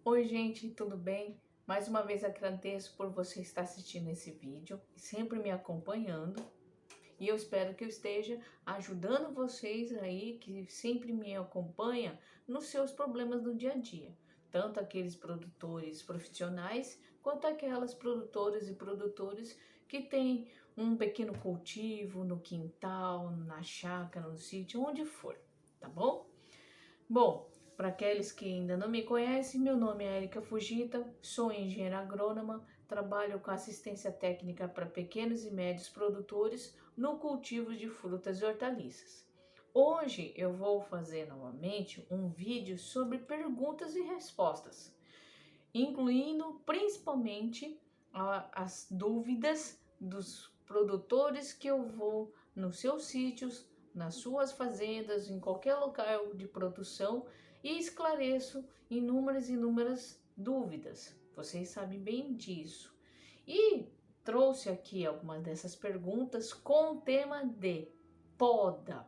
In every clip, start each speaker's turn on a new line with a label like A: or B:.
A: Oi gente, tudo bem? Mais uma vez agradeço por você estar assistindo esse vídeo, sempre me acompanhando, e eu espero que eu esteja ajudando vocês aí que sempre me acompanham nos seus problemas do dia a dia, tanto aqueles produtores profissionais quanto aquelas produtoras e produtores que têm um pequeno cultivo no quintal, na chácara, no sítio, onde for, tá bom? Bom, para aqueles que ainda não me conhecem, meu nome é Erika Fujita, sou engenheira agrônoma, trabalho com assistência técnica para pequenos e médios produtores no cultivo de frutas e hortaliças. Hoje eu vou fazer novamente um vídeo sobre perguntas e respostas, incluindo principalmente as dúvidas dos produtores que eu vou nos seus sítios, nas suas fazendas, em qualquer local de produção e esclareço inúmeras dúvidas. Vocês sabem bem disso. E trouxe aqui algumas dessas perguntas com o tema de poda.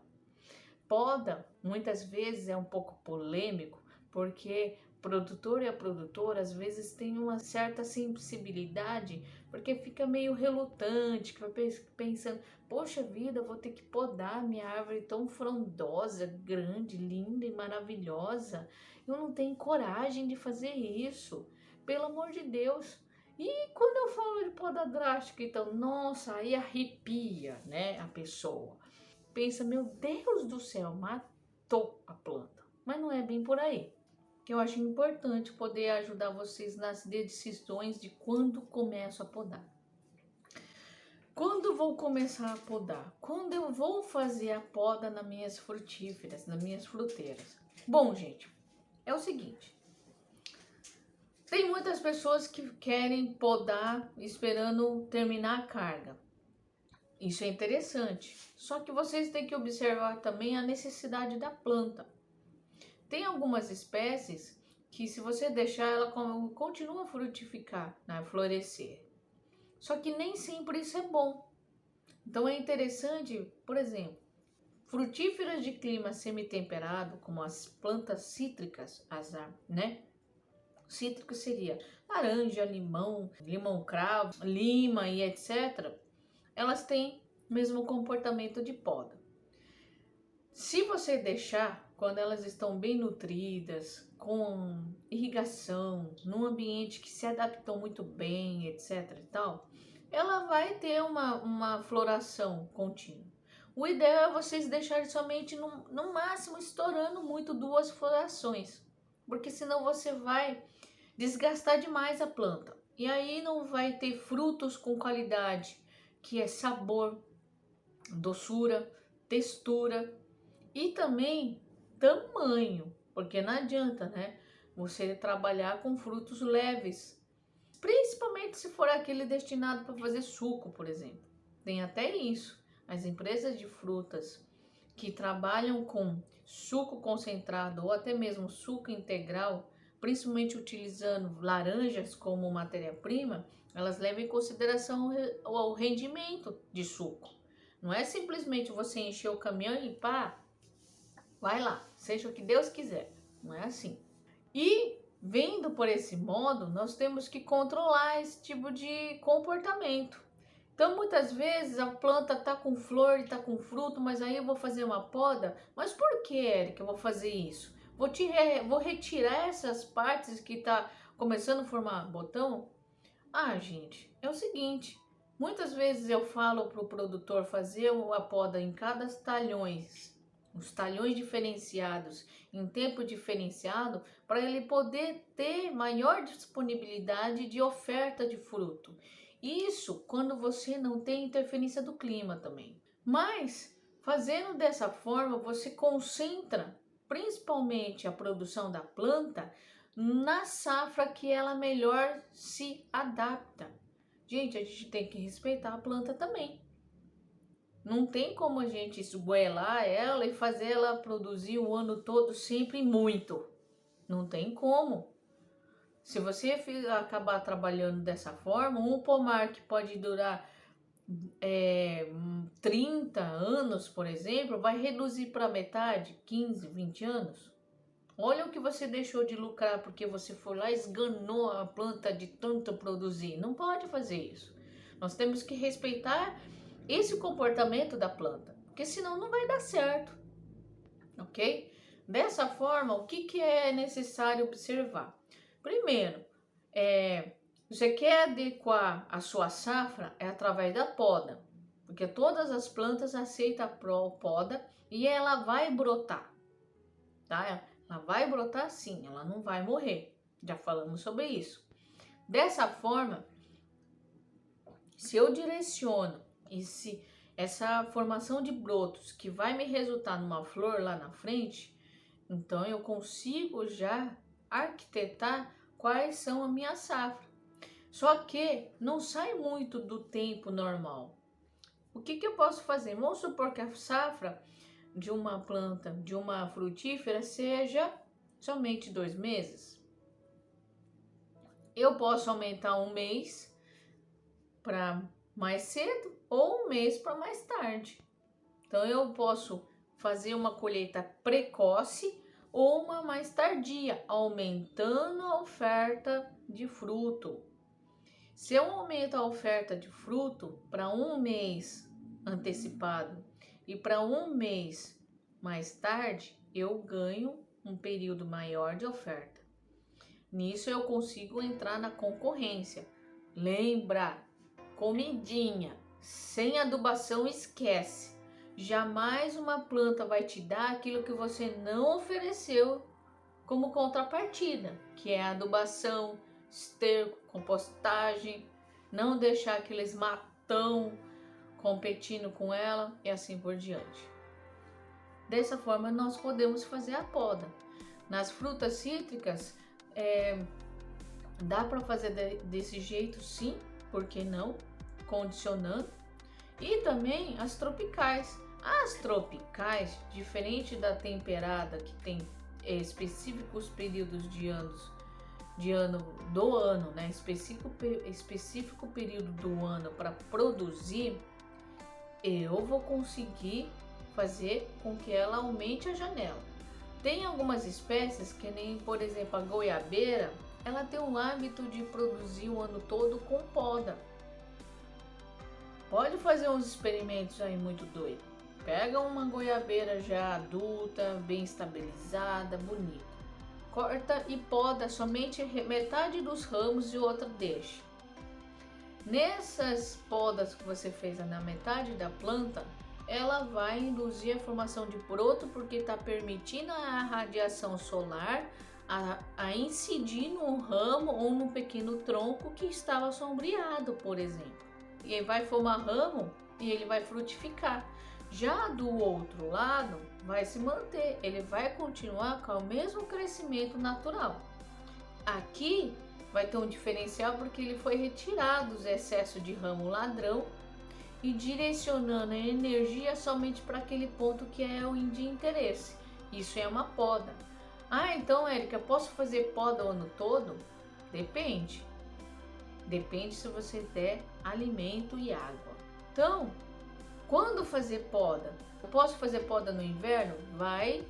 A: Poda muitas vezes é um pouco polêmico, porque o produtor e a produtora às vezes tem uma certa sensibilidade, porque fica meio relutante, que vai pensando, poxa vida, eu vou ter que podar minha árvore tão frondosa, grande, linda e maravilhosa. Eu não tenho coragem de fazer isso, pelo amor de Deus. E quando eu falo de poda drástica, então, nossa, aí arrepia, né, a pessoa. Pensa, meu Deus do céu, matou a planta. Mas não é bem por aí. Que eu acho importante poder ajudar vocês nas decisões de quando começo a podar. Quando vou começar a podar? Quando eu vou fazer a poda nas minhas frutíferas, nas minhas fruteiras? Bom, gente, é o seguinte. Tem muitas pessoas que querem podar esperando terminar a carga. Isso é interessante, só que vocês têm que observar também a necessidade da planta. Tem algumas espécies que se você deixar ela continua a frutificar, né, florescer. Só que nem sempre isso é bom. Então é interessante, por exemplo, frutíferas de clima semitemperado, como as plantas cítricas, né? Cítrico seria laranja, limão, limão cravo, lima e etc. Elas têm o mesmo comportamento de poda. Se você deixar, quando elas estão bem nutridas, com irrigação, num ambiente que se adaptou muito bem, etc e tal, ela vai ter uma floração contínua. O ideal é vocês deixarem somente no máximo estourando muito 2 florações, porque senão você vai desgastar demais a planta. E aí não vai ter frutos com qualidade, que é sabor, doçura, textura e também tamanho, porque não adianta, né, você trabalhar com frutos leves, principalmente se for aquele destinado para fazer suco, por exemplo. Tem até isso. As empresas de frutas que trabalham com suco concentrado ou até mesmo suco integral, principalmente utilizando laranjas como matéria-prima, elas levam em consideração o rendimento de suco. Não é simplesmente você encher o caminhão e pá, vai lá, seja o que Deus quiser. Não é assim. E vendo por esse modo, nós temos que controlar esse tipo de comportamento. Então, muitas vezes a planta tá com flor e tá com fruto, mas aí eu vou fazer uma poda. Mas por que, Eric, eu vou fazer isso? Vou retirar essas partes que tá começando a formar botão? Ah, gente, é o seguinte. Muitas vezes eu falo para o produtor fazer a poda em cada talhões, os talhões diferenciados, em tempo diferenciado, para ele poder ter maior disponibilidade de oferta de fruto. Isso quando você não tem interferência do clima também. Mas, fazendo dessa forma, você concentra principalmente a produção da planta na safra que ela melhor se adapta. Gente, a gente tem que respeitar a planta também. Não tem como a gente esgoelar ela e fazer ela produzir o ano todo sempre muito. Não tem como. Se você acabar trabalhando dessa forma, um pomar que pode durar 30 anos, por exemplo, vai reduzir para metade, 15, 20 anos. Olha o que você deixou de lucrar porque você foi lá e esganou a planta de tanto produzir. Não pode fazer isso. Nós temos que respeitar esse comportamento da planta, porque senão não vai dar certo, ok? Dessa forma, o que é necessário observar? Primeiro, você quer adequar a sua safra através da poda, porque todas as plantas aceitam a poda e ela vai brotar, tá? Ela vai brotar sim, ela não vai morrer. Já falamos sobre isso. Dessa forma, se eu direciono essa formação de brotos que vai me resultar numa flor lá na frente, então eu consigo já arquitetar quais são a minha safra. Só que não sai muito do tempo normal. O que eu posso fazer? Vamos supor que a safra de uma planta, de uma frutífera, seja somente 2 meses. Eu posso aumentar um mês para mais cedo ou um mês para mais tarde. Então eu posso fazer uma colheita precoce ou uma mais tardia, aumentando a oferta de fruto. Se eu aumento a oferta de fruto para um mês antecipado e para um mês mais tarde, eu ganho um período maior de oferta. Nisso eu consigo entrar na concorrência. Lembra, comidinha, sem adubação esquece. Jamais uma planta vai te dar aquilo que você não ofereceu como contrapartida, que é adubação, esterco, compostagem, não deixar aqueles matão competindo com ela e assim por diante. Dessa forma nós podemos fazer a poda. Nas frutas cítricas dá para fazer desse jeito sim, por que não? Condicionando. E também as tropicais. As tropicais, diferente da temperada, que tem específicos períodos do ano, né? Específico período do ano para produzir, eu vou conseguir fazer com que ela aumente a janela. Tem algumas espécies, que nem, por exemplo, a goiabeira, ela tem o hábito de produzir o ano todo com poda. Pode fazer uns experimentos aí muito doidos. Pega uma goiabeira já adulta, bem estabilizada, bonita. Corta e poda somente metade dos ramos e outra deixa. Nessas podas que você fez na metade da planta, ela vai induzir a formação de broto, porque está permitindo a radiação solar a incidir num ramo ou num pequeno tronco que estava sombreado, por exemplo. E aí vai formar ramo e ele vai frutificar. Já do outro lado, vai se manter, ele vai continuar com o mesmo crescimento natural. Aqui vai ter um diferencial porque ele foi retirado os excessos de ramo ladrão e direcionando a energia somente para aquele ponto que é o de interesse. Isso é uma poda. Ah, então, Érica, eu posso fazer poda o ano todo? Depende. Depende se você der alimento e água. Então, quando fazer poda? Eu posso fazer poda no inverno? Vai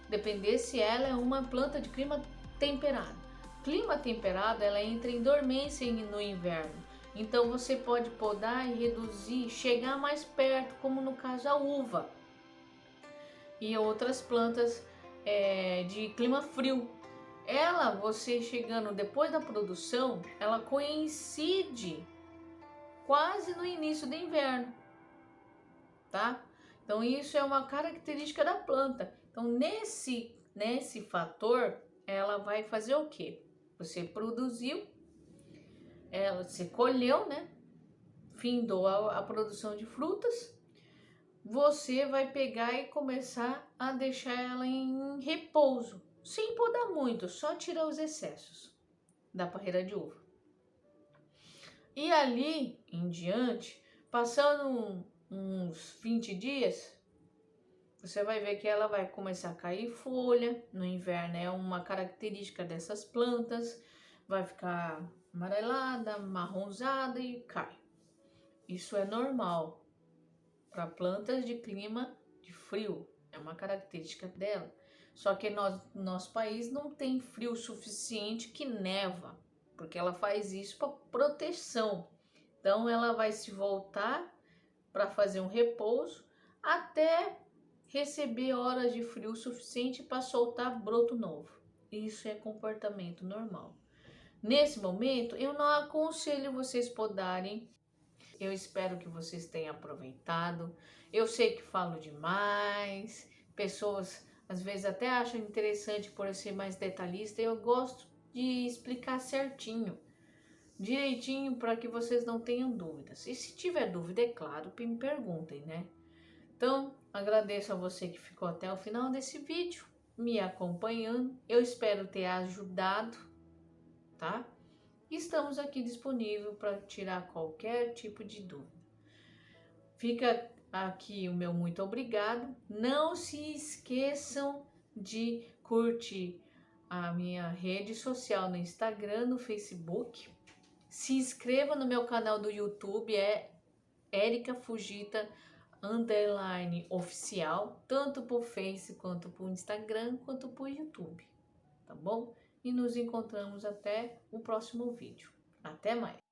A: depender se ela é uma planta de clima temperado. Clima temperado, ela entra em dormência no inverno. Então você pode podar e reduzir, chegar mais perto, como no caso a uva e outras plantas de clima frio. Ela, você chegando depois da produção, ela coincide quase no início do inverno, tá? Então isso é uma característica da planta. Então nesse fator, ela vai fazer o quê? Você produziu, você colheu, né? Findou a produção de frutas, você vai pegar e começar a deixar ela em repouso, sem podar muito, só tirar os excessos da parreira de uva. E ali em diante, passando uns 20 dias, você vai ver que ela vai começar a cair folha. No inverno é uma característica dessas plantas, vai ficar amarelada, marronzada e cai. Isso é normal para plantas de clima de frio, é uma característica dela. Só que no nosso país não tem frio suficiente que neva, porque ela faz isso para proteção. Então ela vai se voltar para fazer um repouso até receber horas de frio suficiente para soltar broto novo. Isso é comportamento normal. Nesse momento, eu não aconselho vocês podarem. Eu espero que vocês tenham aproveitado. Eu sei que falo demais. Pessoas às vezes até acham interessante por eu ser mais detalhista. Eu gosto de explicar certinho, direitinho, para que vocês não tenham dúvidas. E se tiver dúvida, é claro, me perguntem, né? Então, agradeço a você que ficou até o final desse vídeo, me acompanhando. Eu espero ter ajudado, tá? Estamos aqui disponível para tirar qualquer tipo de dúvida. Fica aqui o meu muito obrigado. Não se esqueçam de curtir a minha rede social no Instagram, no Facebook. Se inscreva no meu canal do YouTube, é Érica Fujita _oficial, tanto por Face quanto por Instagram, quanto por YouTube, tá bom? E nos encontramos até o próximo vídeo. Até mais!